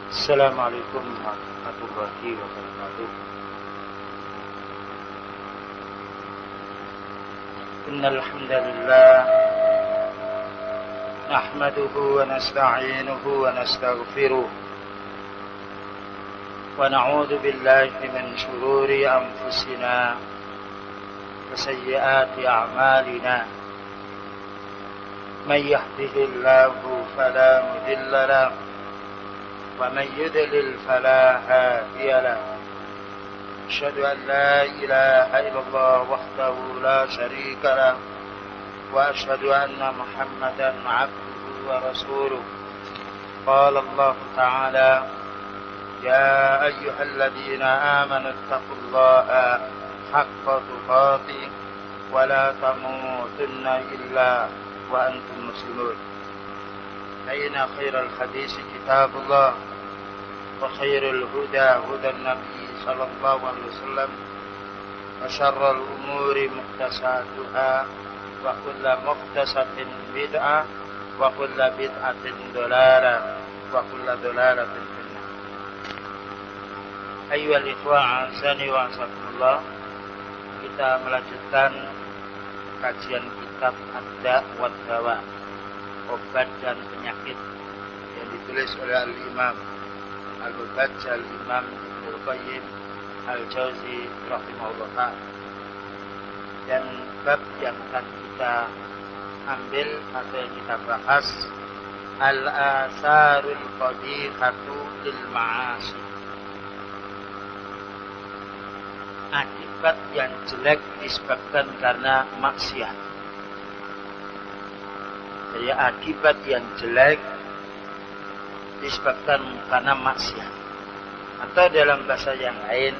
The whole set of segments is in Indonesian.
Assalamualaikum warahmatullahi wabarakatuh. Innal hamdalillah nahmaduhu wa nasta'inuhu wa nastaghfiruh wa na'udzu billahi min shururi anfusina wa sayyiati a'malina. Man yahdihillahu fala mudilla lahu wa man yudlil fala hadiya lahu. أشهد أن لا إله إلا الله وحده لا شريك له وأشهد أن محمدا عبده ورسوله. قال الله تعالى: يا أيها الذين آمنوا اتقوا الله حق تقاته ولا تموتن إلا وأنتم مسلمون. فإن خير الحديث كتاب الله وخير الهدى هدى النبي صلى الله عليه وسلم وشر الأمور محدثاتها وكل محدثة بدعة وكل بدعة ضلالة وكل ضلالة في النار. أيها الإخوة أعزني وأعزكم. Kita melanjutkan kajian kitab Ad-Da' wa Dawa, obat dan penyakit, yang ditulis oleh Al-Imam Al-Bajjal Imam Ibnul Qayyim Al-Jauzi rahimahullah. Dan bab yang akan kita ambil atau yang kita bahas, Al-Asarul Qabihatu lil Ma'asi, akibat yang jelek disebabkan karena maksiat. Jadi akibat yang jelek disebabkan karena maksiat. Atau dalam bahasa yang lain,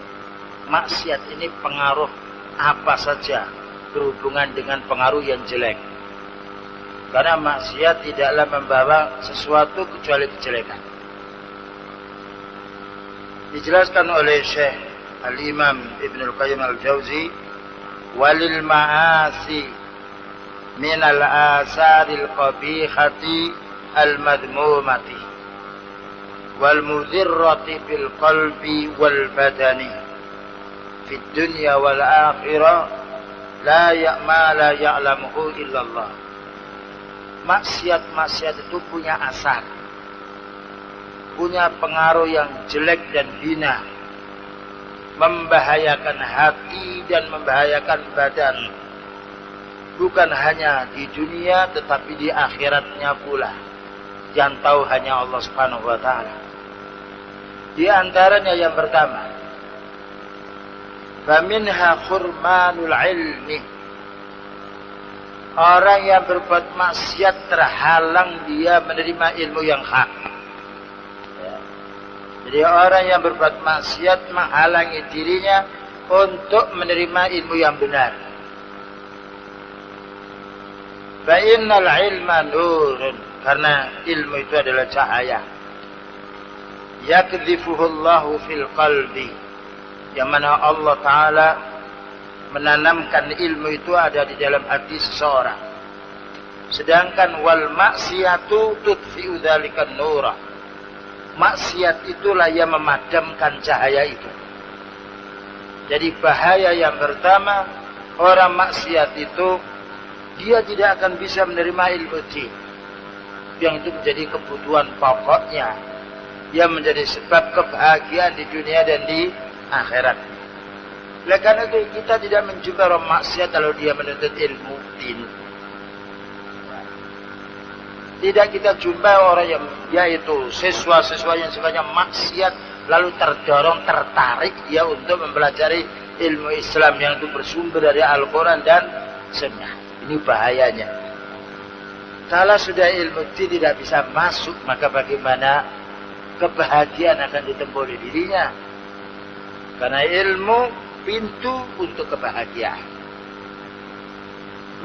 maksiat ini pengaruh apa saja berhubungan dengan pengaruh yang jelek. Karena maksiat tidaklah membawa sesuatu kecuali kejelekan. Dijelaskan oleh Syekh Al-Imam Ibnul Qayyim Al-Jauzi, walil ma'asi min al-asaril qabihati al-madmumati wal mudirrati fil qalbi wal badani fid dunya wal akhirah la ya'lamuhu illallah. Maksiat-maksiat itu punya asar, punya pengaruh yang jelek dan hina, membahayakan hati dan membahayakan badan, bukan hanya di dunia tetapi di akhiratnya pula. Yang tahu hanya Allah Subhanahu wa taala. Di antaranya yang pertama, faminha khurmanul ilmi. Orang yang berbuat maksiat terhalang dia menerima ilmu yang hak. Jadi orang yang berbuat maksiat menghalangi dirinya untuk menerima ilmu yang benar. Fa innal ilma nurun, karena ilmu itu adalah cahaya. Yakdhifuhullahu fil qalbi, yang mana Allah Ta'ala menanamkan ilmu itu ada di dalam hati seseorang. Sedangkan wal maksiatu tudfi'u dzalikan nura, maksiat itulah yang memadamkan cahaya itu. Jadi bahaya yang pertama, orang maksiat itu dia tidak akan bisa menerima ilmu din, yang itu menjadi kebutuhan pokoknya, yang menjadi sebab kebahagiaan di dunia dan di akhirat. Oleh karena itu kita tidak menjumpai orang maksiat kalau dia menuntut ilmu din. Tidak kita jumpai orang yang yaitu siswa-siswa yang sifatnya maksiat lalu terdorong, tertarik dia untuk mempelajari ilmu Islam yang itu bersumber dari Al-Quran dan Sunnah. Ini bahayanya. Kalau sudah ilmu din tidak bisa masuk, maka bagaimana kebahagiaan akan ditempuh oleh dirinya? Karena ilmu pintu untuk kebahagiaan.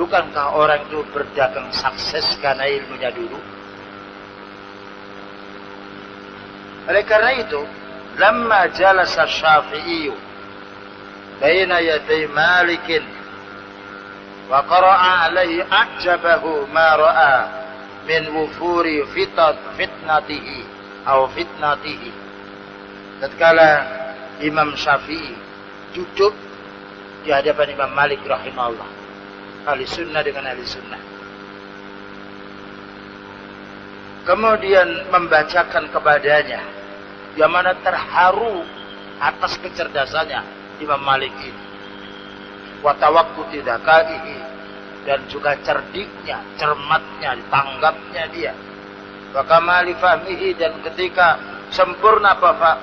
Bukankah orang itu berdagang sukses karena ilmunya dulu? Oleh karena itu, lamma jalasa Syafi'i baina yaday Malikin wa qara'a alaihi a'jabahu ma ra'a min wufuri fitnatihi au fitnatihi. Tatkala Imam Syafi'i duduk di hadapan Imam Malik rahimahullah, ahli sunnah dengan ahli sunnah, kemudian membacakan kepadanya, yang mana terharu atas kecerdasannya Imam Malik ini, wa tawaqquti dzakaihi, dan juga cerdiknya, cermatnya, tanggapnya dia, wa kamali fahmihi, dan ketika sempurna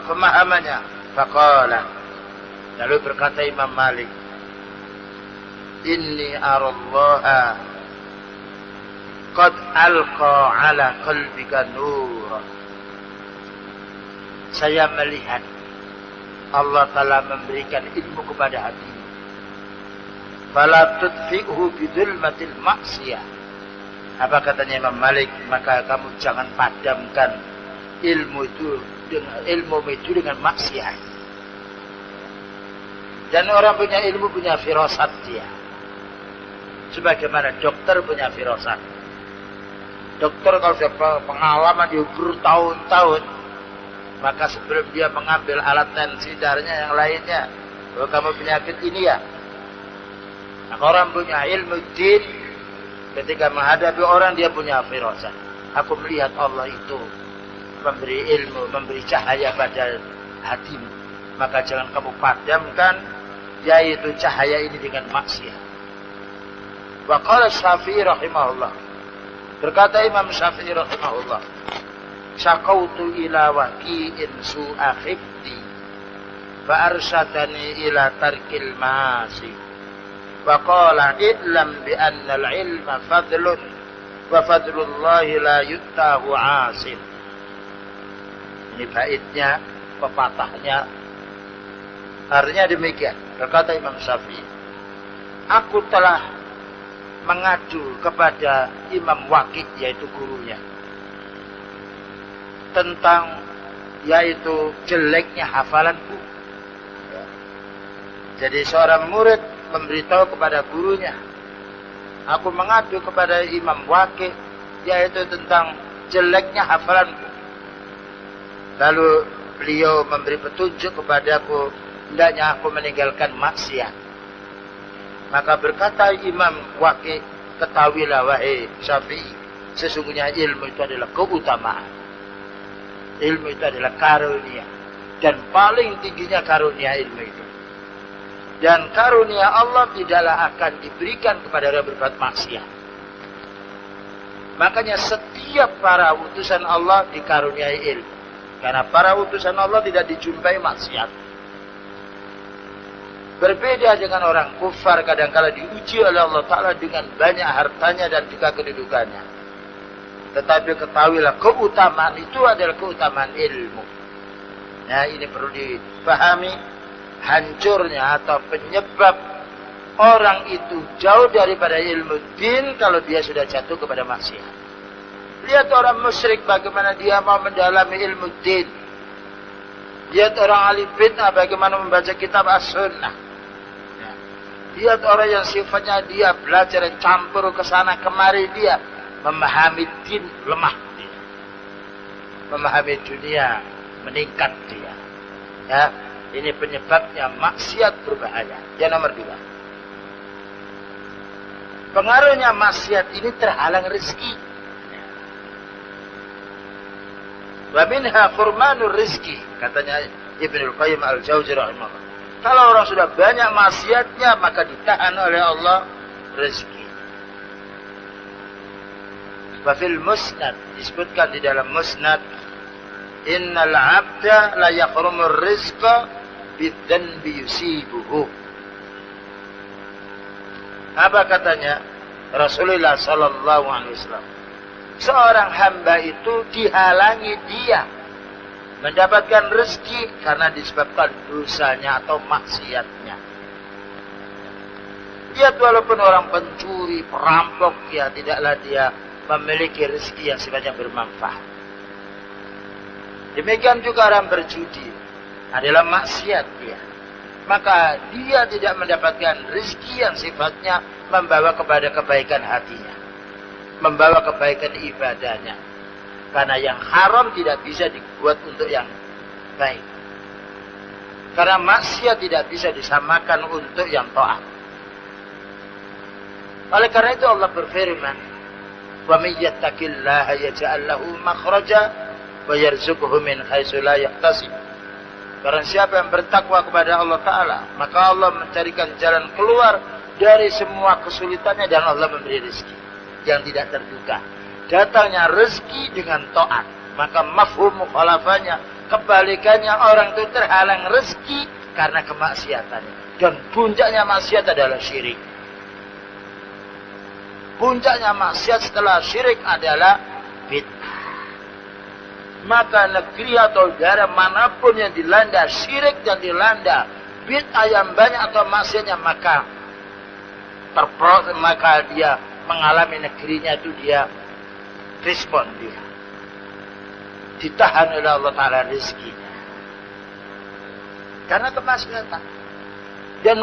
pemahamannya, faqala, lalu berkata Imam Malik, inni arallaha qad alqa ala qalbika nur. Saya melihat Allah Ta'ala memberikan ilmu kepada hatimu. Fala tudfi'hu bidulmatil maksiyah. Apa katanya Imam Malik? Maka kamu jangan padamkan ilmu itu dengan maksiat. Dan orang punya ilmu punya firasat dia. Sebagaimana dokter punya firasat. Dokter kalau sudah pengalaman dia bertahun-tahun, maka sebelum dia mengambil alat tensi darahnya yang lainnya, kalau kamu penyakit ini ya. Maka orang punya ilmu din, ketika menghadapi orang dia punya firasat. Aku melihat Allah itu memberi ilmu, memberi cahaya pada hatimu. Maka jangan kamu padamkan yaitu cahaya ini dengan maksiat. Wa qala Syafi'i rahimahullah, berkata Imam Syafi'i rahimahullah, syakautu ila waqi'in su'a khifti fa arsyadani ila tarkil ma'asi wa qala i'lam bi anna al-ilma fadlun wa fadlullahi la yuttahu 'asim. Ini baitnya, pepatahnya, artinya demikian. Berkata Imam Syafi'i, aku telah mengadu kepada Imam Waqi', yaitu gurunya, tentang yaitu jeleknya hafalanku. Jadi seorang murid memberitahu kepada gurunya, aku mengadu kepada Imam Waqi', yaitu tentang jeleknya hafalanku. Lalu beliau memberi petunjuk kepadaku, hendaknya aku meninggalkan maksiat. Maka berkata Imam Waqi', ketahuilah wahai Syafi'i, sesungguhnya ilmu itu adalah keutamaan. Ilmu itu adalah karunia, dan paling tingginya karunia ilmu itu. Dan karunia Allah tidaklah akan diberikan kepada orang berbuat maksiat. Makanya setiap para utusan Allah dikaruniai ilmu, karena para utusan Allah tidak dijumpai maksiat. Berbeda dengan orang kufar, kadangkala diuji oleh Allah Ta'ala dengan banyak hartanya dan juga kedudukannya. Tetapi ketahuilah, keutamaan itu adalah keutamaan ilmu. Nah, ini perlu dipahami. Hancurnya atau penyebab orang itu jauh daripada ilmu din kalau dia sudah jatuh kepada maksiat. Lihat orang musyrik bagaimana dia mau mendalami ilmu din. Lihat orang ahli bid'ah bagaimana membaca kitab as-sunnah. Lihat orang yang sifatnya dia belajar dan campur ke sana kemari, dia memahami din lemah dia. Memahami dunia meningkat dia. Ya, ini penyebabnya maksiat berbahaya. Yang nomor 2. Pengaruhnya maksiat ini terhalang rezeki. Wa minha furmanur rizki, katanya Ibnul Qayyim al-Jauziyah rahimahullah. Kalau orang sudah banyak maksiatnya, maka ditahan oleh Allah rezeki. Wa fil musnad, disebutkan di dalam musnad, innal abda la yaqrumur rizqa bidzanbi yusibuhu. Apa katanya Rasulullah sallallahu alaihi wasallam? Seorang hamba itu dihalangi dia mendapatkan rezeki karena disebabkan dosanya atau maksiatnya. Lihat, walaupun orang pencuri, perampok, ya tidaklah dia memiliki rezeki yang sifatnya bermanfaat. Demikian juga orang berjudi adalah maksiat dia. Maka dia tidak mendapatkan rezeki yang sifatnya membawa kepada kebaikan hatinya, membawa kebaikan ibadahnya. Karena yang haram tidak bisa dibuat untuk yang baik. Karena maksiat tidak bisa disamakan untuk yang taat. Oleh karena itu Allah berfirman, "Wa may yattaqillaha yaj'al lahu makhraja wa yarzuqhu min haitsu la yahtasib." Barang siapa yang bertakwa kepada Allah Ta'ala, maka Allah mencarikan jalan keluar dari semua kesulitannya dan Allah memberi rezeki yang tidak terduga. Datangnya rezeki dengan taat, maka mafhum mukhalafahnya, kebalikannya, orang itu terhalang rezeki karena kemaksiatannya. Dan puncaknya maksiat adalah syirik. Puncaknya maksiat setelah syirik adalah bid'ah. Maka negeri atau daerah manapun yang dilanda syirik dan dilanda bid'ah yang banyak atau maksiatnya, maka dia mengalami negerinya itu dia respon dia. Ditahan oleh Allah Ta'ala rezekinya. Karena kemaksiatan. Dan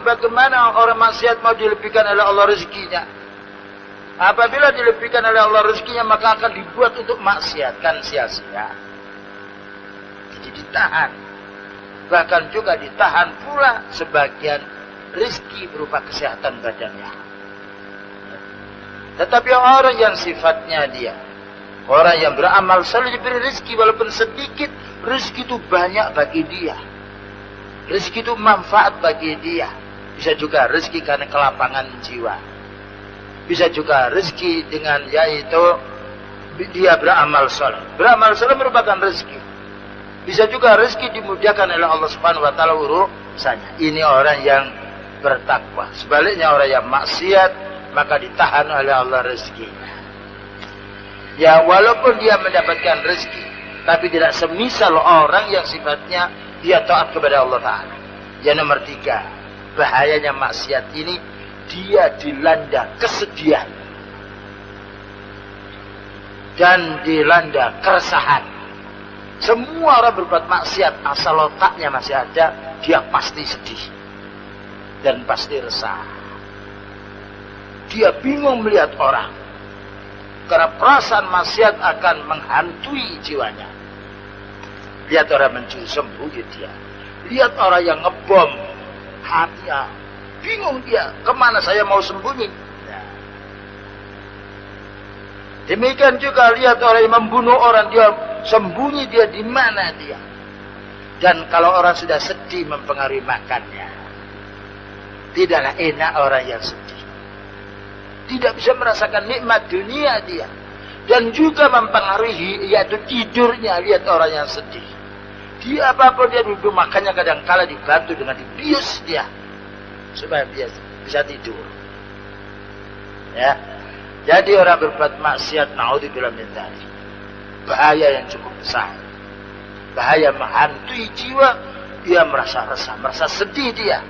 bagaimana orang maksiat mau dilebihkan oleh Allah rezekinya? Apabila dilebihkan oleh Allah rezekinya, maka akan dibuat untuk maksiat, kan sia-sia. Jadi ditahan. Bahkan juga ditahan pula sebagian rezeki berupa kesehatan badannya. Tetapi orang yang sifatnya dia, orang yang beramal selalu diberi rezeki walaupun sedikit, rezeki itu banyak bagi dia. Rezeki itu manfaat bagi dia. Bisa juga rezeki karena kelapangan jiwa. Bisa juga rezeki dengan yaitu dia beramal saleh. Beramal saleh merupakan rezeki. Bisa juga rezeki dimudahkan oleh Allah Subhanahu wa taala urusannya. Ini orang yang bertakwa. Sebaliknya orang yang maksiat maka ditahan oleh Allah rezekinya. Ya, walaupun dia mendapatkan rezeki, tapi tidak semisal orang yang sifatnya dia taat kepada Allah Ta'ala. Yang nomor 3, bahayanya maksiat ini, dia dilanda kesedihan dan dilanda keresahan. Semua orang berbuat maksiat, asal otaknya masih ada, dia pasti sedih dan pasti resah. Dia bingung melihat orang. Karena perasaan maksiat akan menghantui jiwanya. Lihat orang mencuri, sembunyi dia. Lihat orang yang ngebom, hatinya. Bingung dia, kemana saya mau sembunyi? Ya. Demikian juga lihat orang yang membunuh orang, dia sembunyi, dia di mana dia. Dan kalau orang sudah sedih mempengaruhi makannya. Tidaklah enak orang yang sedih. Tidak bisa merasakan nikmat dunia dia. Dan juga mempengaruhi yaitu tidurnya. Lihat orang yang sedih. Dia apapun dia duduk, makanya kadang-kala dibantu dengan dibius dia. Supaya dia bisa tidur. Ya. Jadi orang berbuat maksiat, naudzubillah min dzalik. Bahaya yang cukup besar. Bahaya menghantui jiwa. Dia merasa resah, merasa sedih dia.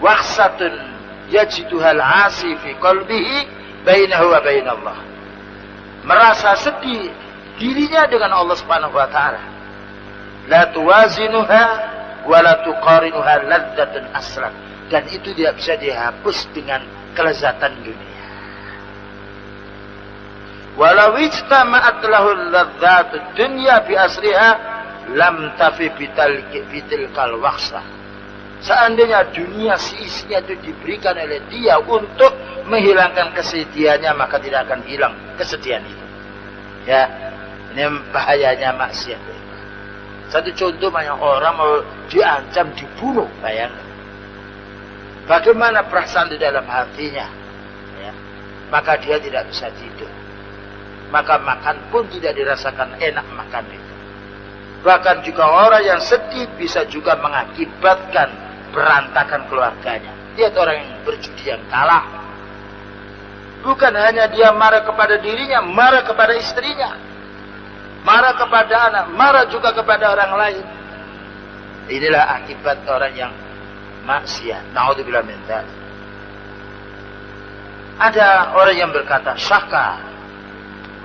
Waqsatun yajiduhal asi fi qalbihi bainahu wa bainallah. Merasa sedih dirinya dengan Allah Subhanahu wa taala. La tuwazinuha wa la tuqarinuha ladzatun aslan. Dan itu tidak bisa dihapus dengan kelezatan dunia. Walau ijtama'at lahul ladzatud dunya bi asriha lam tafi bitilkal waqsah. Seandainya dunia seisinya itu diberikan oleh dia untuk menghilangkan kesedihannya, maka tidak akan hilang kesedihan itu. Ya, ini bahayanya maksiat. Satu contoh, banyak orang mau diancam dibunuh, bayangkan. Bagaimana perasaan di dalam hatinya? Ya, maka dia tidak bisa tidur. Maka makan pun tidak dirasakan enak makan itu. Bahkan juga orang yang sedih bisa juga mengakibatkan berantakan keluarganya. Lihat orang yang berjudi yang kalah. Bukan hanya dia marah kepada dirinya, marah kepada istrinya, marah kepada anak, marah juga kepada orang lain. Inilah akibat orang yang maksiat. Naudzubillah min dzalik. Ada orang yang berkata, syaka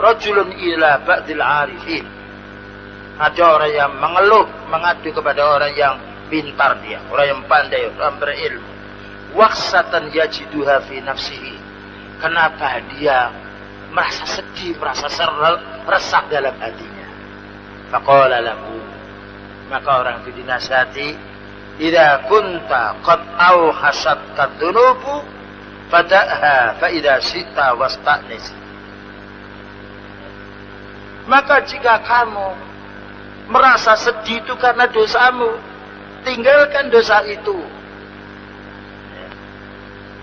rajulun ila ba'dil arifin. Ada orang yang mengeluh, mengadu kepada orang yang pintar dia, orang yang pandai, orang berilmu. Waqsatan yajiduha fi nafsihi. Kenapa dia merasa sedih, merasa resah dalam hatinya. Faqala lahu, maka orang itu dinasihati, idza kunta qad awhasatka dhunubu fada'ha fa idza syi'ta wasta'nis. Maka jika kamu merasa sedih itu karena dosamu, tinggalkan dosa itu.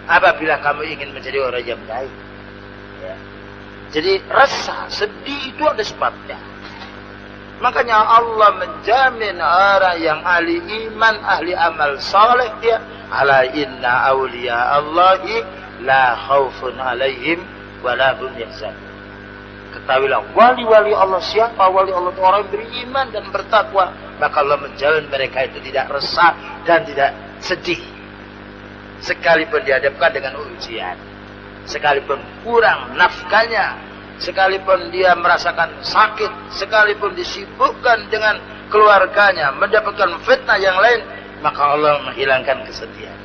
Apabila kamu ingin menjadi orang yang baik. Jadi rasa, sedih itu ada sebabnya. Makanya Allah menjamin orang yang ahli iman, ahli amal saleh, dia ala inna awliya Allahi la khaufun alaihim wa la hum yahzanun. Ketahuilah wali-wali Allah siapa? Wali Allah itu orang yang beriman dan bertakwa. Maka Allah menjamin mereka itu tidak resah dan tidak sedih. Sekalipun dihadapkan dengan ujian, sekalipun kurang nafkahnya, sekalipun dia merasakan sakit, sekalipun disibukkan dengan keluarganya, mendapatkan fitnah yang lain, maka Allah menghilangkan kesedihan.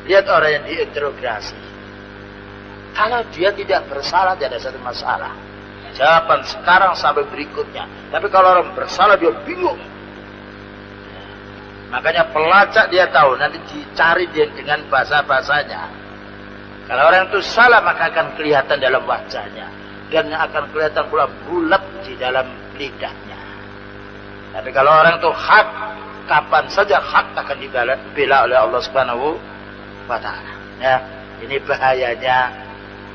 Lihat orang yang diinterogasi. Kalau dia tidak bersalah, tidak ada satu masalah. Jawaban sekarang sampai berikutnya. Tapi kalau orang bersalah, dia bingung. Makanya pelacak dia tahu, nanti dicari dia dengan bahasa-bahasanya. Kalau orang itu salah, maka akan kelihatan dalam wajahnya. Dan akan kelihatan pula bulat di dalam lidahnya. Tapi kalau orang itu hak, kapan saja hak akan dibela oleh Allah Subhanahu wa Ta'ala. Ya, ini bahayanya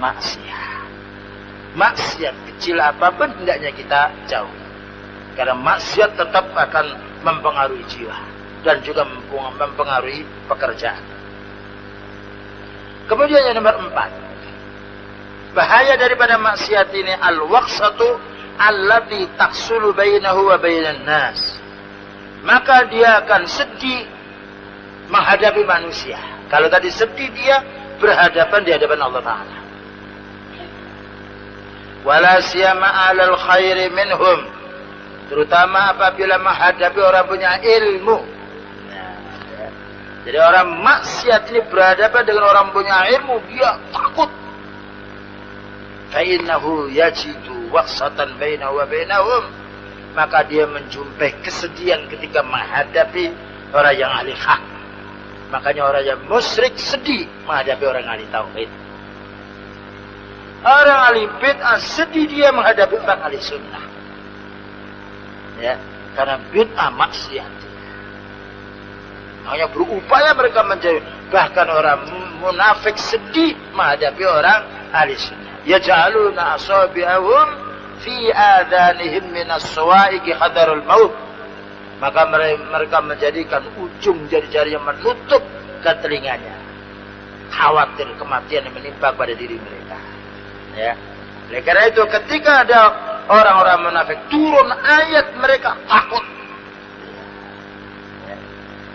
maksiat. Maksiat kecil apapun hendaknya kita jauh. Karena maksiat tetap akan mempengaruhi jiwa dan juga mempengaruhi pekerjaan. Kemudian yang nomor 4. Bahaya daripada maksiat ini al-waqsatu allati tahsulu bainahu wa bainan nas. Maka dia akan sedih menghadapi manusia. Kalau tadi sedih, dia berhadapan di hadapan Allah Ta'ala. Wala siyama 'alal khairi minhum, terutama apabila menghadapi orang punya ilmu. Jadi orang maksiat ini berhadapan dengan orang punya ilmu, dia takut. Fa innahu yajidu waqsatan bainahu wa bainahum, maka dia menjumpai kesedihan ketika menghadapi orang yang ahli hak. Makanya orang yang musyrik sedih menghadapi orang ahli tauhid. Orang ahli bid'ah sedih dia menghadapi orang ahli sunnah. Ya, karena bid'ah maksiat. Makanya berupaya mereka menjauh. Bahkan orang munafik sedih menghadapi orang ahli sunnah. Yaj'aluna asabi'ahum fi adhanihim minas sawa'iqi hadarul maut. Maka mereka menjadikan ujung jari-jari yang menutup ke telinganya. Khawatir kematian yang menimpa pada diri mereka. Ya. Oleh karena itu ketika ada orang-orang munafik turun ayat, mereka takut. Ya.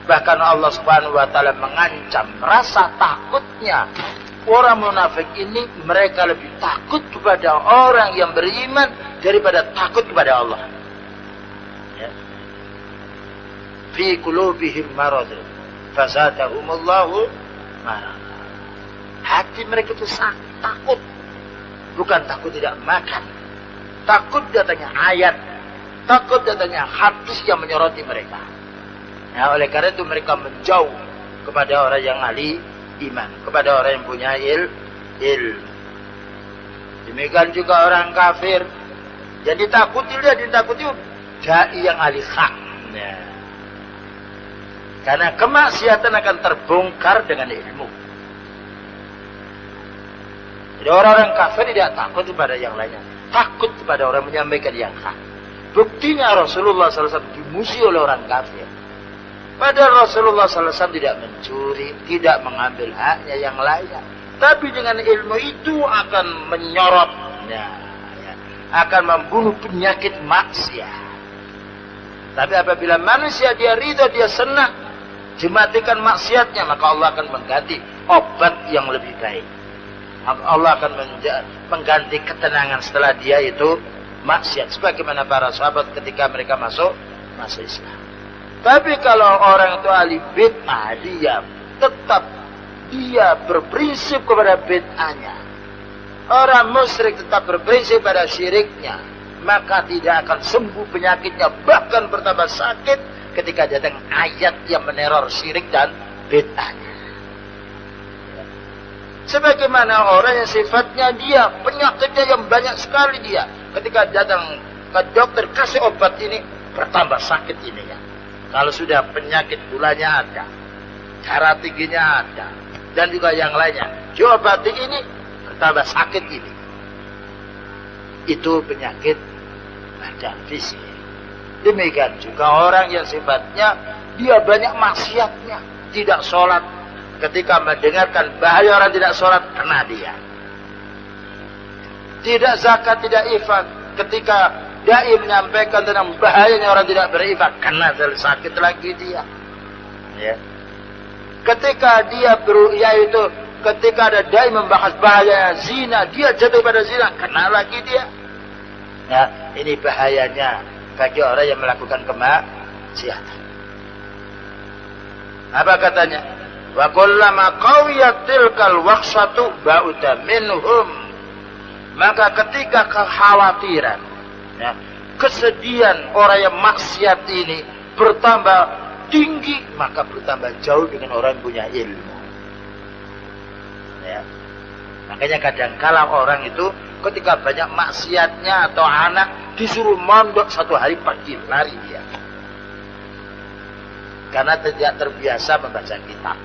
Bahkan Allah Subhanahu wa Ta'ala mengancam rasa takutnya orang munafik ini, mereka lebih takut kepada orang yang beriman daripada takut kepada Allah. Ya. Fi qulubihim marad fazadahumullahu marad. Hati mereka itu sangat takut. Bukan takut tidak makan. Takut datangnya ayat. Takut datangnya hadis yang menyoroti mereka. Ya, oleh karena itu mereka menjauh kepada orang yang ahli iman. Kepada orang yang punya ilmu. Demikian juga orang kafir. Yang ditakuti dia, ditakuti dai yang ahli hak. Ya. Karena kemaksiatan akan terbongkar dengan ilmu. Jadi orang-orang kafir tidak takut kepada yang lainnya. Takut kepada orang menyampaikan yang hak. Buktinya Rasulullah SAW dimusuhi oleh orang kafir. Padahal Rasulullah SAW tidak mencuri, tidak mengambil haknya yang lainnya. Tapi dengan ilmu itu akan menyorotnya. Ya, akan membunuh penyakit maksiat. Tapi apabila manusia dia ridha, dia senang, dimatikan maksiatnya, maka Allah akan mengganti obat yang lebih baik. Allah akan mengganti ketenangan setelah dia itu maksiat. Sebagaimana para sahabat ketika mereka masuk Islam. Tapi kalau orang itu ahli bid'ah, dia tetap dia berprinsip kepada bid'ahnya. Orang musyrik tetap berprinsip pada syiriknya. maka tidak akan sembuh penyakitnya, bahkan bertambah sakit ketika datang ayat yang meneror syirik dan bid'ahnya. Sebagaimana orang yang sifatnya dia penyakitnya yang banyak sekali, dia ketika datang ke dokter kasih obat ini bertambah sakit ini ya. Kalau sudah penyakit gulanya ada, darah tingginya ada, dan juga yang lainnya, diobati ini bertambah sakit ini. Itu penyakit badan fisik. Demikian juga orang yang sifatnya dia banyak maksiatnya, tidak sholat. Ketika mendengarkan bahaya orang tidak sholat, kena dia. Tidak zakat, tidak infak. Ketika dai menyampaikan tentang bahayanya orang tidak berinfak, kena sakit lagi dia. Ya. Ketika dia yaitu ketika ada dai membahas bahaya zina, dia jatuh pada zina, kena lagi dia. Ya, ini bahayanya bagi orang yang melakukan kemaksiatan. Apa katanya? Wa kullama qawiyat tilkal waqsatu ba'uda minhum. Maka ketika kekhawatiran, ya, kesedihan orang yang maksiat ini bertambah tinggi, maka bertambah jauh dengan orang yang punya ilmu. Ya. Makanya kadangkala orang itu ketika banyak maksiatnya atau anak disuruh mondok satu hari pergi lari dia. Karena tidak terbiasa membaca kitab.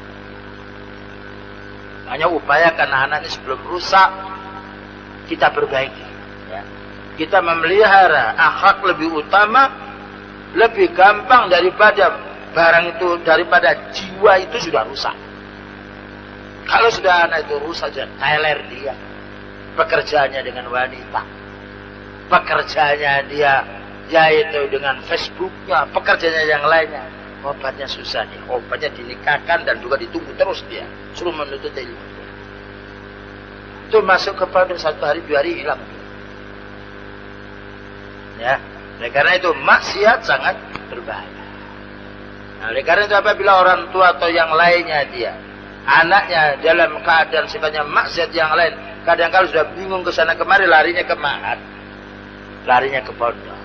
Hanya upayakan anak ini sebelum rusak kita perbaiki. Ya. Kita memelihara akhlak lebih utama, lebih gampang daripada barang itu, daripada jiwa itu sudah rusak. Kalau sudah anak itu rusak, sudah teler dia. Pekerjaannya dengan wanita, pekerjaannya dia yaitu dengan Facebooknya, pekerjaannya yang lainnya. Obatnya susah nih, obatnya dinikahkan dan juga ditunggu terus dia, suruh menuntut ilmu. Itu masuk kepada satu hari dua hari hilang. Ya, oleh karena itu maksiat sangat berbahaya. Nah, oleh karena itu apabila orang tua atau yang lainnya dia, anaknya dalam keadaan sifatnya maksiat yang lain, kadang-kadang sudah bingung ke sana kemari, larinya ke ma'had, larinya ke pondok.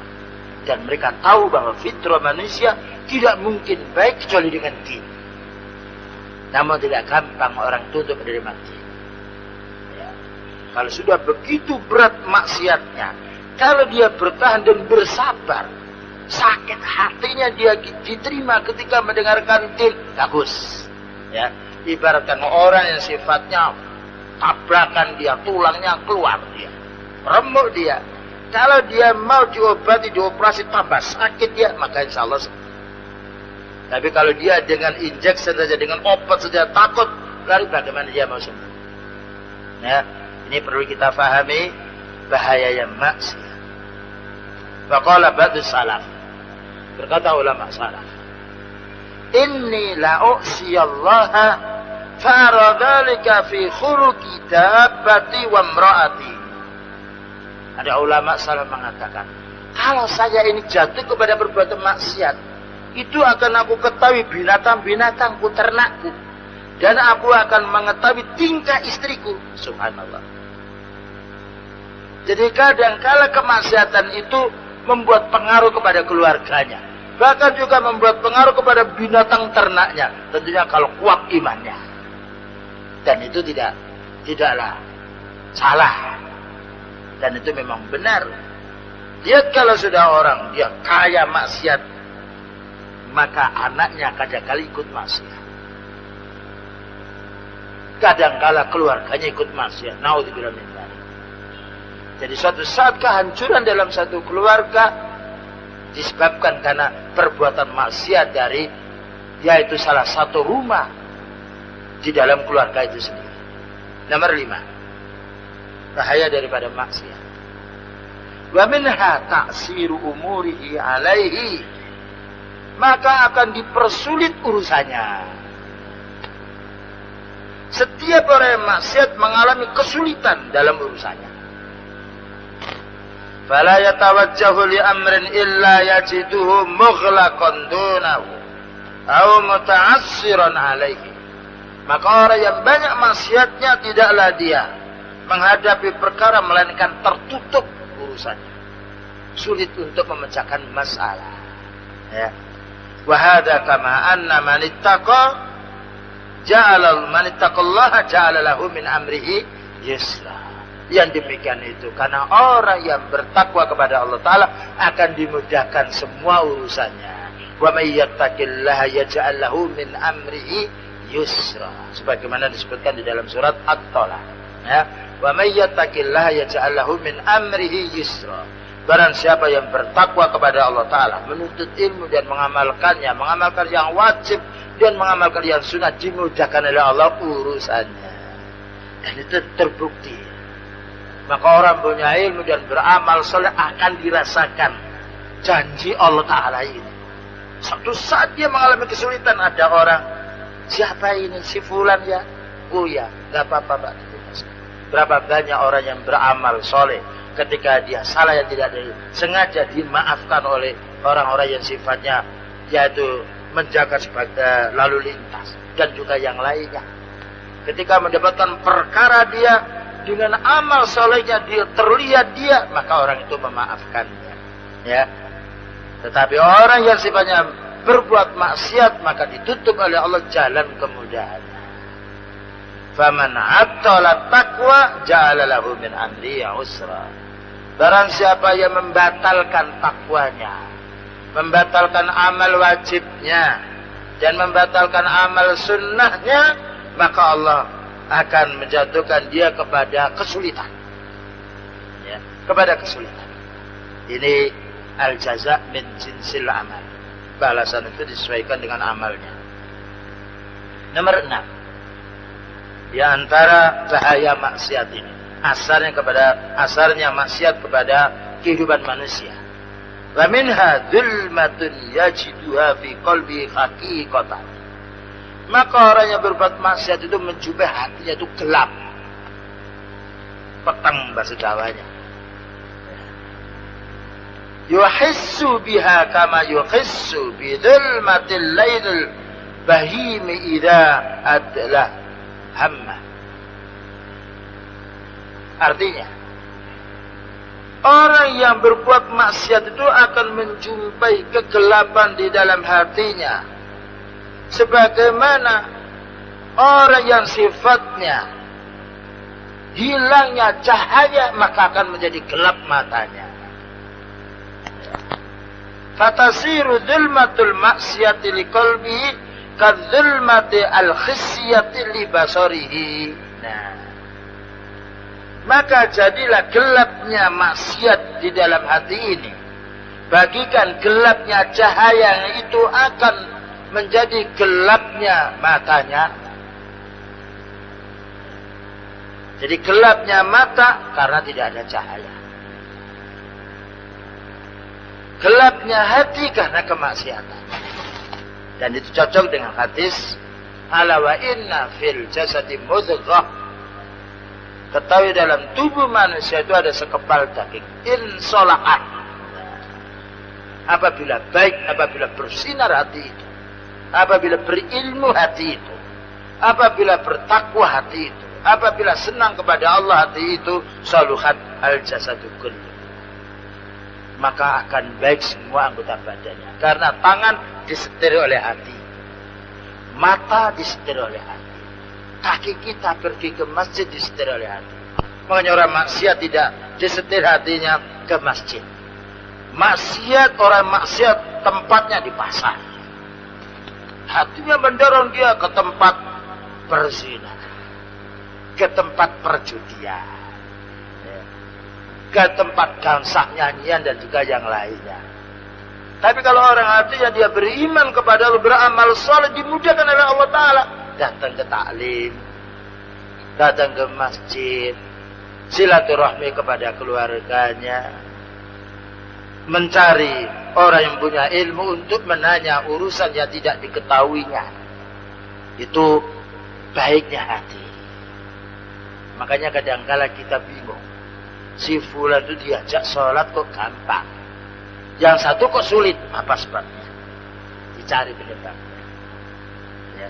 Dan mereka tahu bahwa fitrah manusia tidak mungkin baik kecuali dengan din. Namun tidak gampang orang tuntut menerima din. Ya. Kalau sudah begitu berat maksiatnya, kalau dia bertahan dan bersabar, sakit hatinya dia diterima ketika mendengarkan din, bagus. Ya. Ibaratkan orang yang sifatnya tabrakan dia, tulangnya keluar dia, remuk dia. Kalau dia mau diobati, dioperasi tambah sakit dia, maka insya Allah sembuh. Tapi kalau dia dengan injeksi saja, dengan obat saja takut lari, bagaimana dia mau sembuh? Ya, ini perlu kita fahami bahaya yang maksiat. Faqala ba'du salaf, berkata ulama salaf, inni la u'siyallaha faradhalika fi khuluqi dabbati wa imra'ati. Ada ulama salaf mengatakan, kalau saya ini jatuh kepada perbuatan maksiat, itu akan aku ketahui binatang-binatangku, ternakku, dan aku akan mengetahui tingkah istriku. Subhanallah. Jadi kadang-kala kemaksiatan itu membuat pengaruh kepada keluarganya, bahkan juga membuat pengaruh kepada binatang ternaknya, tentunya kalau kuat imannya. Dan itu tidaklah salah, dan itu memang benar. Lihat kalau sudah orang dia kaya maksiat, maka anaknya kadang-kala ikut maksiat, kadang-kala keluarganya ikut maksiat. Naudzubillah min dzalik. Jadi suatu saat kehancuran dalam satu keluarga disebabkan karena perbuatan maksiat dari yaitu salah satu rumah di dalam keluarga itu sendiri. Nomor 5, bahaya daripada maksiat. Wa minha ta'siru umurihi alaihi, maka akan dipersulit urusannya. Setiap orang yang maksiat mengalami kesulitan dalam urusannya. Fala yatawajjahu li amrin illa yajiduhu mughlaqan dunahu aw muta'assiran alaihi. Maka orang yang banyak maksiatnya tidaklah dia menghadapi perkara melainkan tertutup urusannya. sulit untuk memecahkan masalah. Ya. Wa hadza kama anna man ittaqa ja'ala lahu min amrihi yusra. Yang demikian itu karena orang yang bertakwa kepada Allah Ta'ala akan dimudahkan semua urusannya. Wa may yattaqillaha yaj'al lahu min amrihi yusra. Sebagaimana disebutkan di dalam surat At-Talaq. Ya. Wa may yattaqillaha yaj'al lahu min amrihi yusra. Barang siapa yang bertakwa kepada Allah Ta'ala, menuntut ilmu dan mengamalkannya, mengamalkan yang wajib dan mengamalkan yang sunnah, dimudahkan oleh Allah urusannya. Dan itu terbukti. Maka orang punya ilmu dan beramal soleh akan dirasakan janji Allah Ta'ala ini. Suatu saat dia mengalami kesulitan, ada orang, siapa ini? Si fulan ya? Oh ya, gak apa-apa Pak. Berapa banyak orang yang beramal soleh, ketika dia salah yang tidak sengaja dimaafkan oleh orang-orang yang sifatnya yaitu menjaga sebagai lalu lintas dan juga yang lainnya. Ketika mendapatkan perkara dia dengan amal solehnya dia terlihat dia, maka orang itu memaafkannya. Ya. Tetapi orang yang sifatnya berbuat maksiat maka ditutup oleh Allah jalan kemudahan. Faman attala taqwa ja'ala lahu min amri usra. Barang siapa yang membatalkan takwanya, membatalkan amal wajibnya dan membatalkan amal sunnahnya, maka Allah akan menjatuhkan dia kepada kesulitan. Ya, kepada kesulitan. Ini al-jaza min jinsil amal. Balasan itu disesuaikan dengan amalnya. Nomor 6. Di antara bahaya maksiat ini, asarnya maksiat kepada kehidupan manusia. Wa minha dzulmatun yajiduha fi qalbi haqiqatan. Maka orang yang berbuat maksiat itu menjumpai hatinya itu gelap. Petang bahasa Jawanya. Yuhissu biha kama yuhissu bi dzulmatil lailil bahimi idza adla hamma. Artinya, orang yang berbuat maksiat itu akan menjumpai kegelapan di dalam hatinya. Sebagaimana orang yang sifatnya hilangnya cahaya maka akan menjadi gelap matanya. Fatasiru dzulmatul maksiyati liqalbihi kadzulmati al-khisyati li basarihi. Nah, maka jadilah gelapnya maksiat di dalam hati ini bagikan gelapnya cahaya yang itu akan menjadi gelapnya matanya. Jadi gelapnya mata karena tidak ada cahaya. Gelapnya hati karena kemaksiatan. Dan itu cocok dengan hadis ala wa inna fil jasadi mudghah. Ketahui dalam tubuh manusia itu ada sekepal daging. Insolahat. Apabila baik, apabila bersinar hati itu, apabila berilmu hati itu, apabila bertakwa hati itu, apabila senang kepada Allah hati itu, saluhat al-jasadu kullu. Maka akan baik semua anggota badannya. Karena tangan disetir oleh hati, mata disetir oleh hati, kaki kita pergi ke masjid disetir oleh hati. Makanya orang maksiat tidak disetir hatinya ke masjid. Maksiat, orang maksiat tempatnya di pasar. Hatinya mendorong dia ke tempat perzinahan, ke tempat perjudian, ke tempat gamsak nyanyian dan juga yang lainnya. Tapi kalau orang hatinya dia beriman kepada Allah, beramal saleh, dimudahkan oleh Allah Ta'ala. Datang ke taklim, datang ke masjid, silaturahmi kepada keluarganya, mencari orang yang punya ilmu untuk menanya urusan yang tidak diketahuinya. Itu baiknya hati. Makanya kadang-kala kita bingung. Si fulan itu diajak sholat kok gampang, yang satu kok sulit. Apa sebabnya? Dicari penyebabnya. Ya.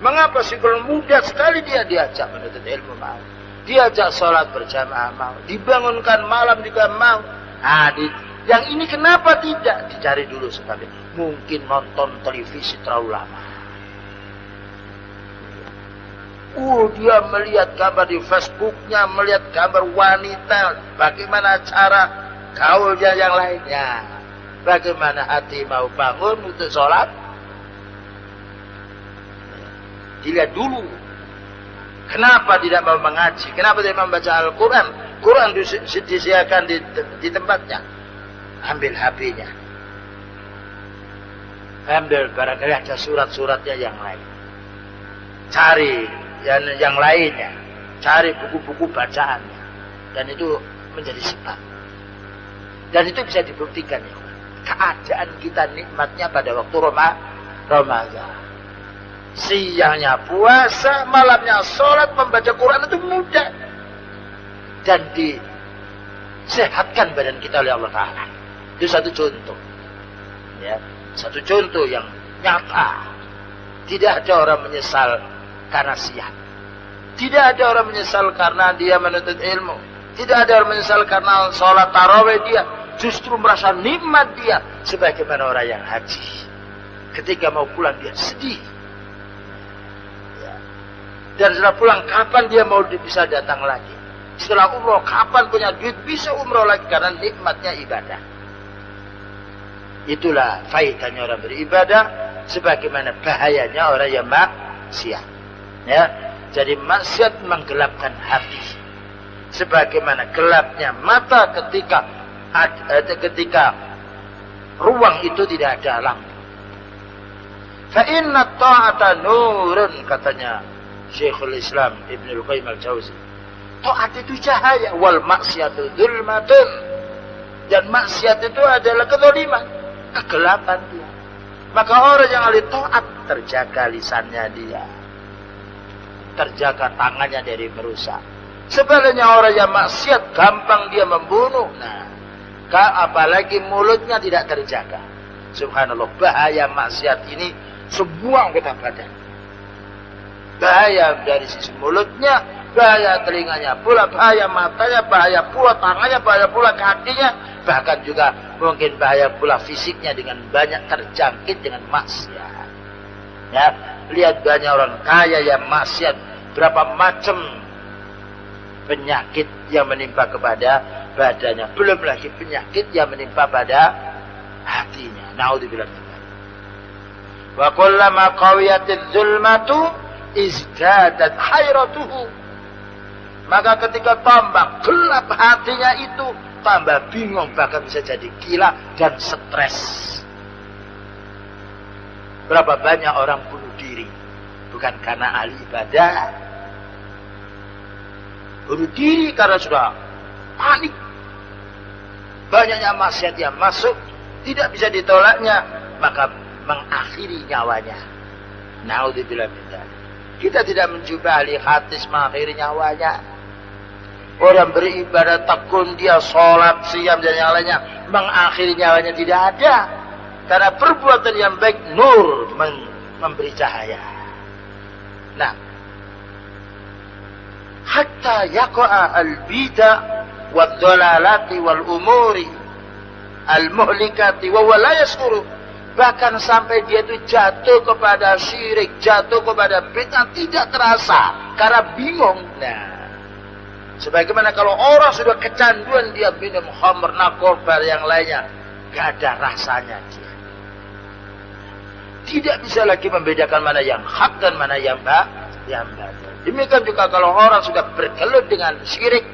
Mengapa si fulan mudah sekali dia diajak menuntut ilmu mau, diajak sholat berjamaah mau, dibangunkan malam juga mau. Yang ini kenapa tidak? Dicari dulu sekali. Mungkin nonton televisi terlalu lama. Dia melihat gambar di Facebooknya, melihat gambar wanita, bagaimana cara gaulnya yang lainnya, bagaimana hati mau bangun untuk sholat. Dilihat dulu. Kenapa tidak mau mengaji? Kenapa tidak mau membaca Al-Quran? Quran disediakan di tempatnya. Ambil HP-nya. Ambil barangkali ada surat-suratnya yang lain. Cari yang lainnya. Cari buku-buku bacaannya. Dan itu menjadi sebab. Dan itu bisa dibuktikan ya. Keadaan kita nikmatnya pada waktu Ramadan. Siangnya puasa, malamnya sholat, membaca Quran itu mudah. Dan disehatkan badan kita oleh Allah Ta'ala. Itu satu contoh. Ya, satu contoh yang nyata. Tidak ada orang menyesal karena siang. Tidak ada orang menyesal karena dia menuntut ilmu. Tidak ada orang menyesal karena sholat tarawih dia. Justru merasa nikmat dia. Sebagaimana orang yang haji. Ketika mau pulang dia sedih. Dan setelah pulang, kapan dia mau bisa datang lagi? Setelah umroh, kapan punya duit bisa umroh lagi? Karena nikmatnya ibadah. Itulah faedahnya orang beribadah, sebagaimana bahayanya orang yang maksiat. Ya, jadi maksiat menggelapkan hati. Sebagaimana gelapnya mata ketika ruang itu tidak ada lampu. Fa inna ta'ata nurun, katanya Syekhul Islam Ibnul Qayyim Al-Jauzi. Taat itu cahaya, wal maksiatu dzulmatun. Dan maksiat itu adalah kezaliman, kegelapan dia. Maka orang yang ahli taat terjaga lisannya dia, terjaga tangannya dari merusak. Sebaliknya orang yang maksiat gampang dia membunuh. Nah, apalagi mulutnya tidak terjaga. Subhanallah, bahaya maksiat ini semua anggota badan. Bahaya dari sisi mulutnya, bahaya telinganya pula, bahaya matanya, bahaya pula tangannya, bahaya pula kakinya, bahkan juga mungkin bahaya pula fisiknya dengan banyak terjangkit dengan maksiat. Ya, lihat banyak orang kaya yang maksiat, berapa macam penyakit yang menimpa kepada badannya, belum lagi penyakit yang menimpa pada hatinya. Naudzubillah. Wa kullama qawiyatiz zulmatu izdadat hayratuhu. Maka ketika tambah gelap hatinya itu, tambah bingung, bahkan bisa jadi gila dan stres. Berapa banyak orang bunuh diri bukan karena ahli ibadah, bunuh diri karena sudah panik. Banyaknya maksiat yang masuk, tidak bisa ditolaknya, maka mengakhiri nyawanya. Naudzubillah min dzalik. Kita tidak mencoba ahli hadis mengakhiri nyawanya. Orang beribadah tekun, dia sholat, siam dan yang lainnya, mengakhiri nyawanya tidak ada. Karena perbuatan yang baik nur memberi cahaya. Nah, hatta yaqa'a al-bida' wad-dhalalati wal-umuri al-muhlikati wa huwa la yashuru. Bahkan sampai dia itu jatuh kepada syirik, jatuh kepada bid'ah tidak terasa karena bingung. Nah, sebagaimana kalau orang sudah kecanduan dia minum khamr, narkoba yang lainnya, gak ada rasanya dia. Tidak bisa lagi membedakan mana yang hak dan mana yang batil. Demikian juga kalau orang sudah bergelut dengan syirik,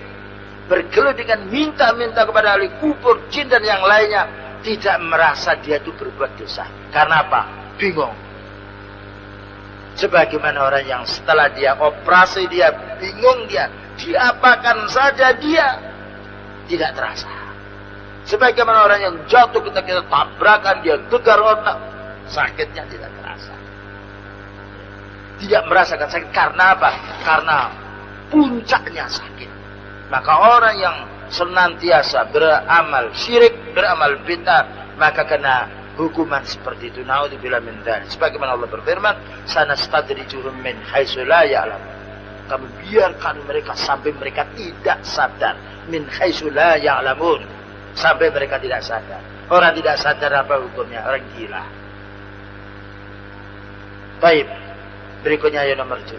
bergelut dengan minta-minta kepada ahli kubur, jin dan yang lainnya, tidak merasa dia itu berbuat dosa. Karena apa? Bingung. Sebagaimana orang yang setelah dia operasi, dia bingung, dia diapakan saja dia tidak terasa. Sebagaimana orang yang jatuh kita tabrakan, dia gegar otak, sakitnya tidak terasa. Tidak merasakan sakit karena apa? Karena puncaknya sakit. Maka orang yang senantiasa beramal syirik, beramal bid'ah, maka kena hukuman seperti itu. Naudzubillah min dzalik. Sebagaimana Allah berfirman, sanastadrijuhum min haitsu la ya'lamun. Kami biarkan mereka sampai mereka tidak sadar. Min haitsu la ya'lamun. sampai mereka tidak sadar. Orang tidak sadar apa hukumnya? Orang gila. Baik. Berikutnya ayat nomor 7.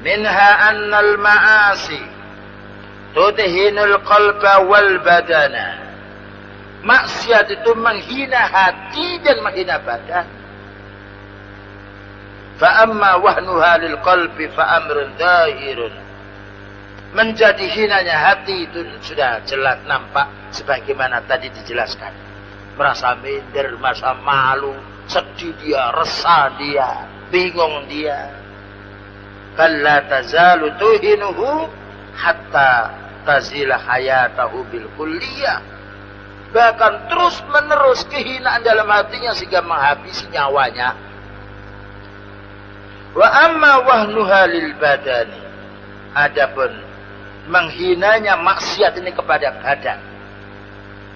Minha annal ma'asi tudhinul qalba wal badana. Maksiat itu menghina hati dan menghina badan. Fa amma wahnuha lil qalbi fa amrun zahirun. Menjadi hinanya hati itu sudah jelas nampak sebagaimana tadi dijelaskan. Merasa minder, merasa malu, sedih dia, resah dia, bingung dia. Kalla tazalu tuhinuhu hatta tazila hayatahu bil kulliyah. Bahkan terus menerus kehinaan dalam hatinya sehingga menghabisi nyawanya. Wa amma wahnuha lil badani. Adapun menghinanya maksiat ini kepada badan.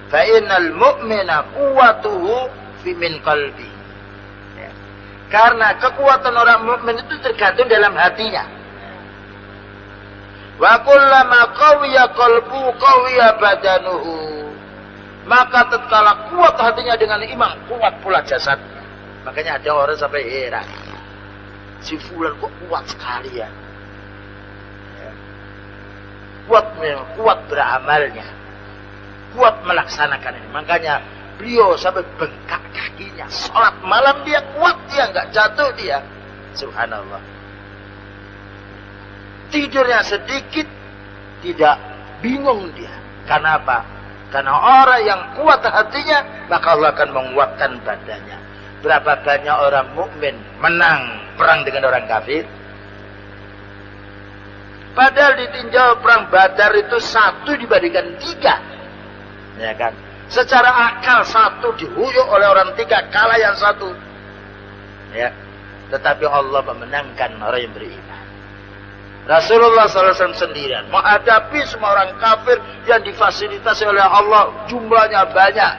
Fa innal mu'mina quwwatuhu fi min qalbi. Ya. Karena kekuatan orang mukmin itu tergantung dalam hatinya. Wa kullama qawiya qalbu qawiya badanuhu. Maka tatkala kuat hatinya dengan iman, kuat pula jasadnya. Makanya ada orang sampai heran. Si fulan kok kuat sekali ya. Kuat beramalnya, kuat melaksanakan ini. Makanya beliau sampai bengkak kakinya. Sholat malam dia kuat, dia nggak jatuh dia. Subhanallah. Tidurnya sedikit, tidak bingung dia. Karena apa? Karena orang yang kuat hatinya, maka Allah akan menguatkan badannya. Berapa banyak orang mukmin menang perang dengan orang kafir? Padahal ditinjau perang Badar itu 1 dibandingkan 3. Ya kan? Secara akal 1 dihuyuk oleh orang 3, kalah yang 1. Ya. Tetapi Allah memenangkan orang yang beriman. Rasulullah SAW sendirian menghadapi semua orang kafir yang difasilitasi oleh Allah, jumlahnya banyak.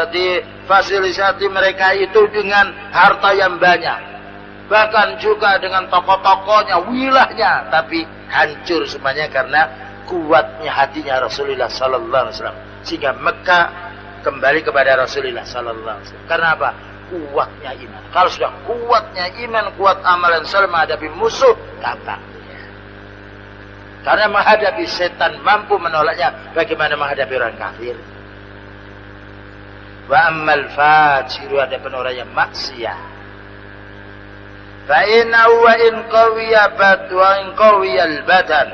Difasilitasi mereka itu dengan harta yang banyak. Bahkan juga dengan tokoh-tokohnya, wilayahnya, tapi hancur semuanya karena kuatnya hatinya Rasulullah sallallahu alaihi wasallam. Sehingga Mekah kembali kepada Rasulullah sallallahu alaihi wasallam. Karena apa? Kuatnya iman. Kalau sudah kuatnya iman, kuat amalan saleh menghadapi musuh, gampang. Karena menghadapi setan mampu menolaknya, bagaimana menghadapi orang kafir? Wa ammal fajiru, ada orang yang maksiat. Fa inna wa in qawiya al badan.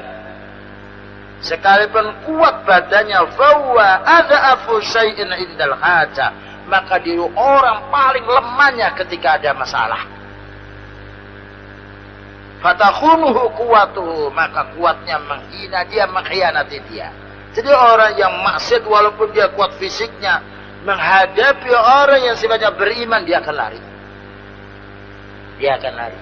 Sekalipun kuat badannya, fa huwa adhafu syai'in indal haja. Maka dia orang paling lemahnya ketika ada masalah. Fatakhunuhu kuwatuhu, maka kuatnya menghina dia, mengkhianati dia. Jadi orang yang maksiat walaupun dia kuat fisiknya, menghadapi orang yang sifatnya beriman, dia akan lari. Dia akan lari.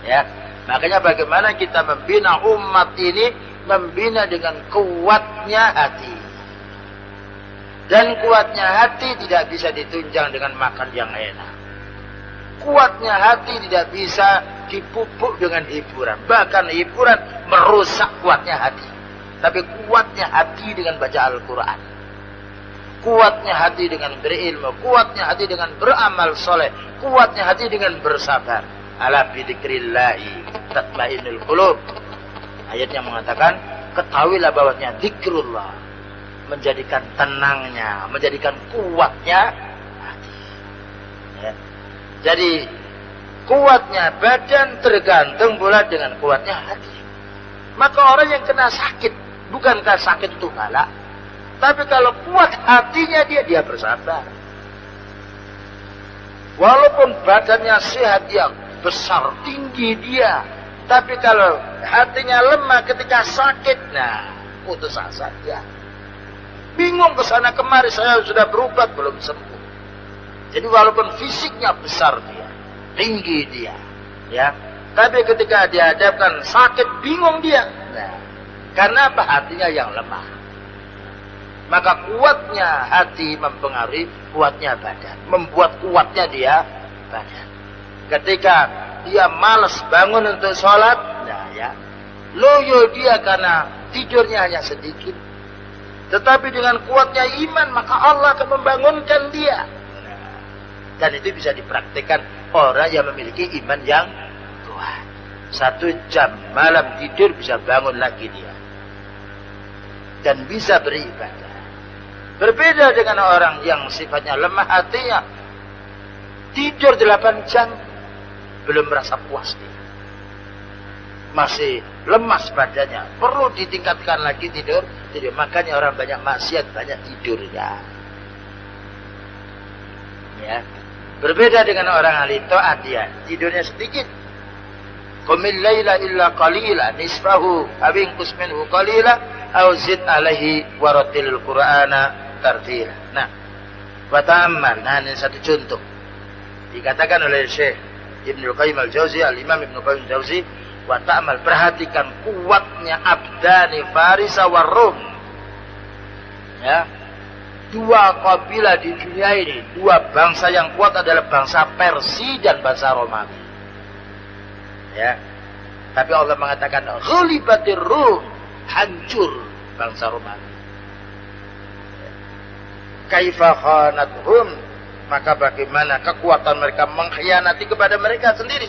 Ya. Makanya bagaimana kita membina umat ini, membina dengan kuatnya hati. Dan kuatnya hati tidak bisa ditunjang dengan makan yang enak. Kuatnya hati tidak bisa dipupuk dengan hiburan. Bahkan hiburan merusak kuatnya hati. Tapi kuatnya hati dengan baca Al-Quran. Kuatnya hati dengan berilmu. Kuatnya hati dengan beramal soleh. Kuatnya hati dengan bersabar. Ala bidzikrillahi tatma'innul qulub. Ayat yang mengatakan, ketahuilah bahwasanya zikrullah menjadikan tenangnya, menjadikan kuatnya hati. Ya. Jadi kuatnya badan tergantung pula dengan kuatnya hati. Maka orang yang kena sakit, bukankah sakit itu bala? Tapi kalau kuat hatinya dia bersabar. Walaupun badannya sehat, dia besar, tinggi dia. Tapi kalau hatinya lemah ketika sakit, nah putus asa dia. Bingung kesana kemari, saya sudah berobat belum sembuh. Jadi walaupun fisiknya besar dia, tinggi dia, ya, tapi ketika dihadapkan sakit, bingung dia. Nah, karena apa? Hatinya yang lemah. Maka kuatnya hati mempengaruhi kuatnya badan, membuat kuatnya dia badan. Ketika dia malas bangun untuk sholat, nah ya, loyo dia karena tidurnya hanya sedikit. Tetapi dengan kuatnya iman, maka Allah akan membangunkan dia. Dan itu bisa dipraktikkan orang yang memiliki iman yang kuat. 1 jam malam tidur bisa bangun lagi dia. Dan bisa beribadah. Berbeda dengan orang yang sifatnya lemah hatinya. Tidur 8 jam, belum merasa puas dia. Masih lemas badannya, perlu ditingkatkan lagi tidur. Makanya orang banyak maksiat, banyak tidurnya. Ya. Berbeda dengan orang ahli taat, dia tidurnya sedikit. Qumil laila illa qalila nisfahu aw inqus minhu qalila aw zid alaihi warattilil qur'ana tartila. Nah, wa ta'ammal. Nah, ini satu contoh. Dikatakan oleh Syekh Ibnu Qayyim al-Jauziyah, al-Imam Ibnu Qayyim al-Jauziyah, wa ta'amal, perhatikan kuatnya abdani Farisa war Rum. Ya. 2 kabilah di dunia ini, 2 bangsa yang kuat adalah bangsa Persia dan bangsa Romawi. Ya. Tapi Allah mengatakan ghulibatir Rum, hancur bangsa Romawi. Kaifa khanathum, maka bagaimana kekuatan mereka mengkhianati kepada mereka sendiri.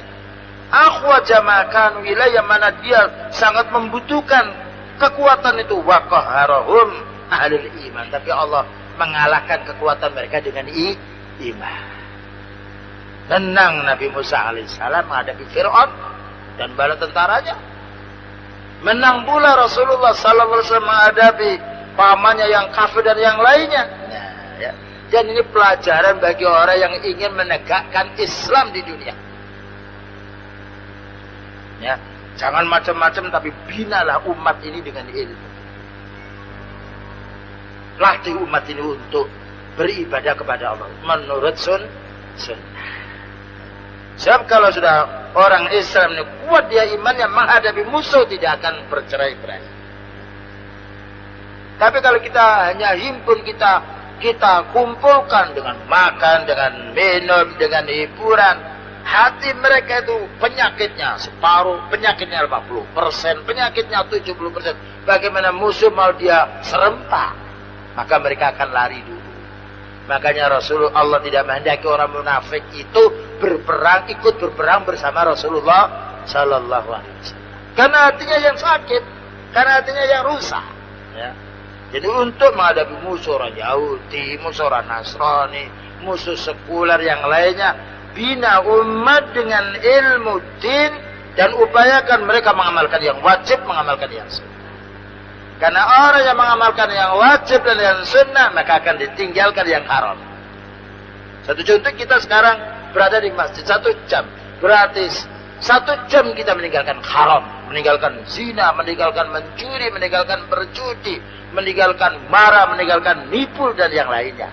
Akhwaja makan wilayah mana dia sangat membutuhkan kekuatan itu, waqaharahum ahlul iman, tapi Allah mengalahkan kekuatan mereka dengan iman. Tenang Nabi Musa alaihissalam menghadapi Fir'aun dan bala tentaranya. Menang pula Rasulullah sallallahu alaihi wasallam menghadapi pamannya yang kafir dan yang lainnya. Nah, ya. Dan ini pelajaran bagi orang yang ingin menegakkan Islam di dunia. Ya, jangan macam-macam, tapi binalah umat ini dengan ilmu. Latih umat ini untuk beribadah kepada Allah menurut sunnah. Sebab kalau sudah orang Islam ini kuat dia imannya, menghadapi musuh tidak akan bercerai-berai. Tapi kalau kita hanya himpun, kita kumpulkan dengan makan, dengan minum, dengan hiburan, hati mereka itu penyakitnya separuh, penyakitnya 50%, penyakitnya 70%. Bagaimana musuh mau dia serempak, maka mereka akan lari dulu. Makanya Rasulullah, Allah tidak menghendaki orang munafik itu berperang, ikut berperang bersama Rasulullah Sallallahu Alaihi Wasallam. Karena hatinya yang sakit, karena hatinya yang rusak. Ya. Jadi untuk menghadapi musuh orang Yahudi, musuh orang Nasrani, musuh sekuler yang lainnya, bina umat dengan ilmu din dan upayakan mereka mengamalkan yang wajib, mengamalkan yang sunnah. Karena orang yang mengamalkan yang wajib dan yang sunnah, maka akan ditinggalkan yang haram. Satu contoh, kita sekarang berada di masjid 1 jam. Berarti 1 jam kita meninggalkan haram, meninggalkan zina, meninggalkan mencuri, meninggalkan berjudi, meninggalkan marah, meninggalkan nipu dan yang lainnya.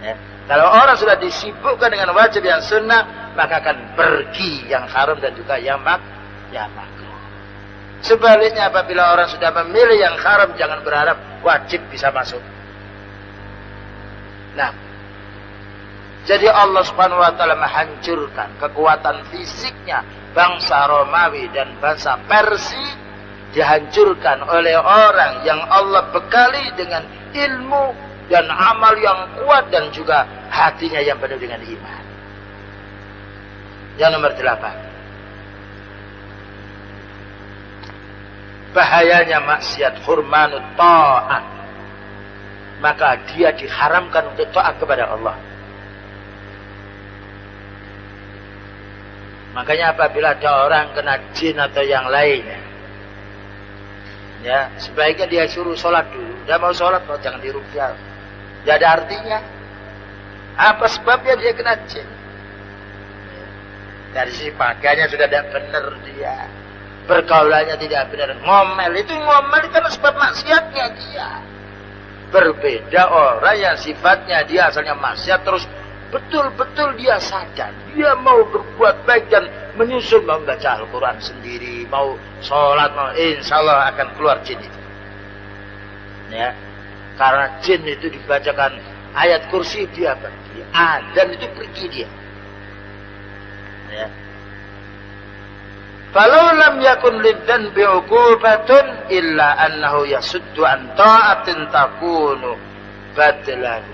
Ya. Kalau orang sudah disibukkan dengan wajib yang sunnah, maka akan pergi yang haram dan juga yang makruh. Sebaliknya apabila orang sudah memilih yang haram, jangan berharap wajib bisa masuk. Nah, jadi Allah Subhanahu wa taala menghancurkan kekuatan fisiknya bangsa Romawi dan bangsa Persia, dihancurkan oleh orang yang Allah bekali dengan ilmu dan amal yang kuat dan juga hatinya yang penuh dengan iman. Yang nomor 8. Bahayanya maksiat, hurmanut ta'at. Maka dia diharamkan untuk taat kepada Allah. Makanya apabila ada orang kena jin atau yang lainnya, ya, sebaiknya dia suruh sholat dulu. Dia mau sholat, oh, jangan diruqyah. Tidak ada artinya. Apa sebabnya dia kena jin? Dari sisi pakaiannya sudah tidak benar dia. Pergaulannya tidak benar. Ngomel itu ngomel karena sebab maksiatnya dia. Berbeda orang yang sifatnya dia asalnya maksiat, terus betul-betul dia sadar. Dia mau berbuat baik dan menyusun, mau baca Al-Quran sendiri, mau sholat, mau, insya Allah akan keluar jin itu. Ya. Karena jin itu dibacakan ayat kursi, dia pergi. Dan itu pergi dia. Ya. Falau lam yakun lidzanbi 'uqubatun illa annahu yasuddu an ta'atin takunu badlahu.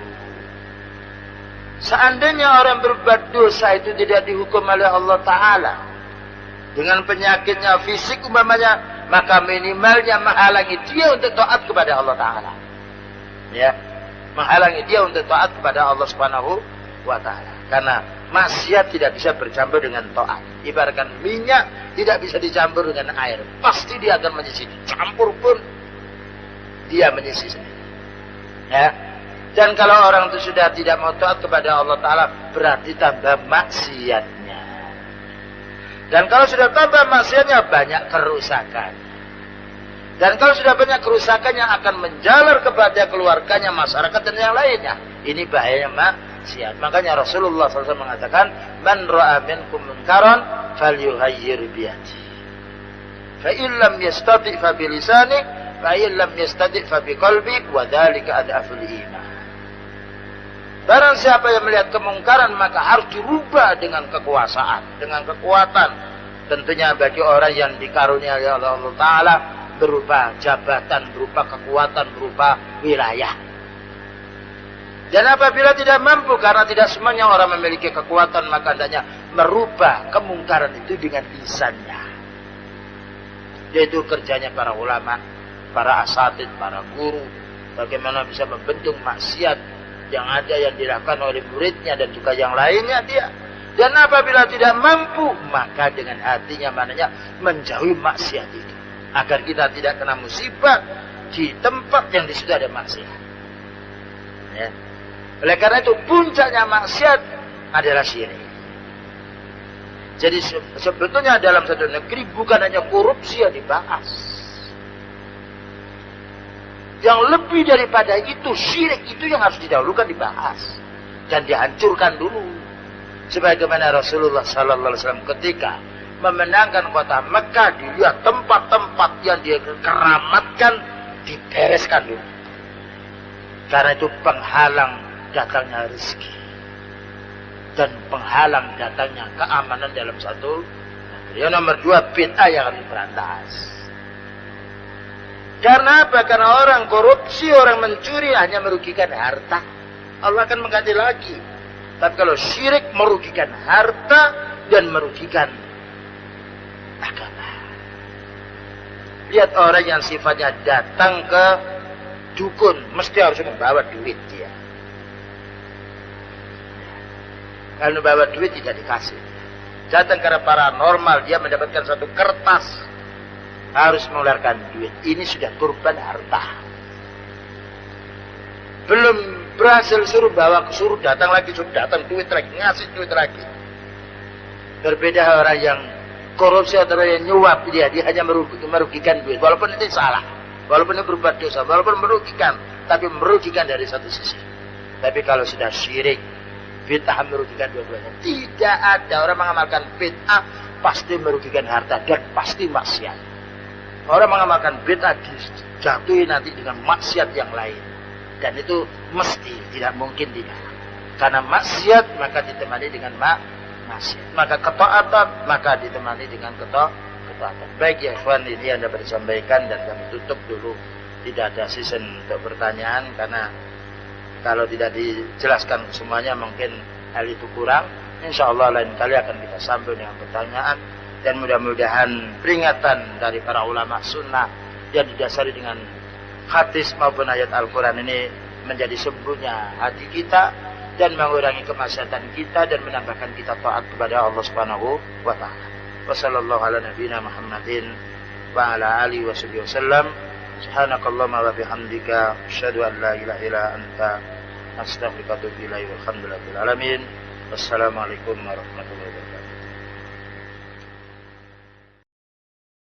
Seandainya orang berbuat dosa itu tidak dihukum oleh Allah Ta'ala dengan penyakitnya fisik umpamanya, maka minimalnya menghalangi dia untuk taat kepada Allah Ta'ala. Ya, menghalangi dia untuk taat kepada Allah Subhanahu wa Ta'ala. Karena maksiat tidak bisa bercampur dengan taat. Ibaratkan minyak tidak bisa dicampur dengan air, pasti dia akan menyisi. Campur pun dia menyisi sendiri. Ya. Dan kalau orang itu sudah tidak mau taat kepada Allah Ta'ala, berarti tambah maksiatnya. Dan kalau sudah tambah maksiatnya, banyak kerusakan. Dan kalau sudah banyak kerusakannya, akan menjalar kepada keluarganya, masyarakat, dan yang lainnya. Ini bahayanya maksiat. Makanya Rasulullah SAW mengatakan, man ra'a minkum munkaran falyughayyir biyadihi. Fa in lam yastati' fa bilisani, fa in lam yastati' fa biqalbi, wa dzalika ad'aful iman. Barang siapa yang melihat kemungkaran, maka harus dirubah dengan kekuasaan, dengan kekuatan. Tentunya bagi orang yang dikaruniai oleh Allah Ta'ala, berupa jabatan, berupa kekuatan, berupa wilayah. Dan apabila tidak mampu, karena tidak semuanya orang memiliki kekuatan, maka hendaknya merubah kemungkaran itu dengan lisannya. Yaitu kerjanya para ulama, para asatid, para guru. Bagaimana bisa membendung maksiat yang ada yang dilakukan oleh muridnya dan juga yang lainnya dia. Dan apabila tidak mampu, maka dengan hatinya mananya menjauhi maksiat itu, agar kita tidak kena musibah di tempat yang di situ ada maksiat. Ya. Oleh karena itu puncaknya maksiat adalah syirik. Jadi sebetulnya dalam satu negeri bukan hanya korupsi yang dibahas. Yang lebih daripada itu, syirik itu yang harus didahulukan, dibahas dan dihancurkan dulu. Sebagaimana Rasulullah SAW ketika memenangkan kota Mekah, dilihat tempat-tempat yang dia keramatkan, dibereskan dulu. Karena itu penghalang datangnya rezeki dan penghalang datangnya keamanan dalam satu negeri. Yang nomor 2, bid'ah yang harus diberantas. Karena apa? Karena orang korupsi, orang mencuri hanya merugikan harta. Allah akan mengganti lagi. Tapi kalau syirik merugikan harta dan merugikan agama. Lihat orang yang sifatnya datang ke dukun, mesti harus membawa duit dia. Kalau membawa duit tidak dikasih. Datang karena paranormal, dia mendapatkan satu kertas, harus mengeluarkan duit. Ini sudah kurban harta. Belum berhasil suruh datang lagi, suruh datang duit lagi, ngasih duit lagi. Berbeda orang yang korupsi atau yang nyuap, dia hanya merugikan duit. Walaupun itu salah, walaupun itu berbuat dosa, walaupun merugikan, tapi merugikan dari satu sisi. Tapi kalau sudah syirik, bid'ah merugikan dua-duanya. Tidak ada orang mengamalkan bid'ah pasti merugikan harta dan pasti maksiat. Orang mengamalkan bid'ah dijatuhi nanti dengan maksiat yang lain. Dan itu mesti, tidak mungkin tidak. Karena maksiat maka ditemani dengan maksiat. Maka ketaatan maka ditemani dengan ketaatan. Baik ya ikhwan, ini yang dapat disampaikan dan kami tutup dulu. Tidak ada season untuk pertanyaan karena kalau tidak dijelaskan semuanya mungkin hal itu kurang. Insya Allah lain kali akan kita sambung dengan pertanyaan. Dan mudah-mudahan peringatan dari para ulama sunnah yang didasari dengan hadis maupun ayat Al-Quran ini menjadi sembuhnya hati kita dan mengurangi kemaksiatan kita dan menambahkan kita taat kepada Allah Subhanahu wa Ta'ala. Wassallallahu ala nabiyina Muhammadin wa ala alihi wasallam. Subhanakallahumma wa bihamdika asyhadu an la ilaha illa anta astaghfiruka wa atubu ilaik. Walhamdulillahil alamin. Wassalamualaikum warahmatullahi wabarakatuh.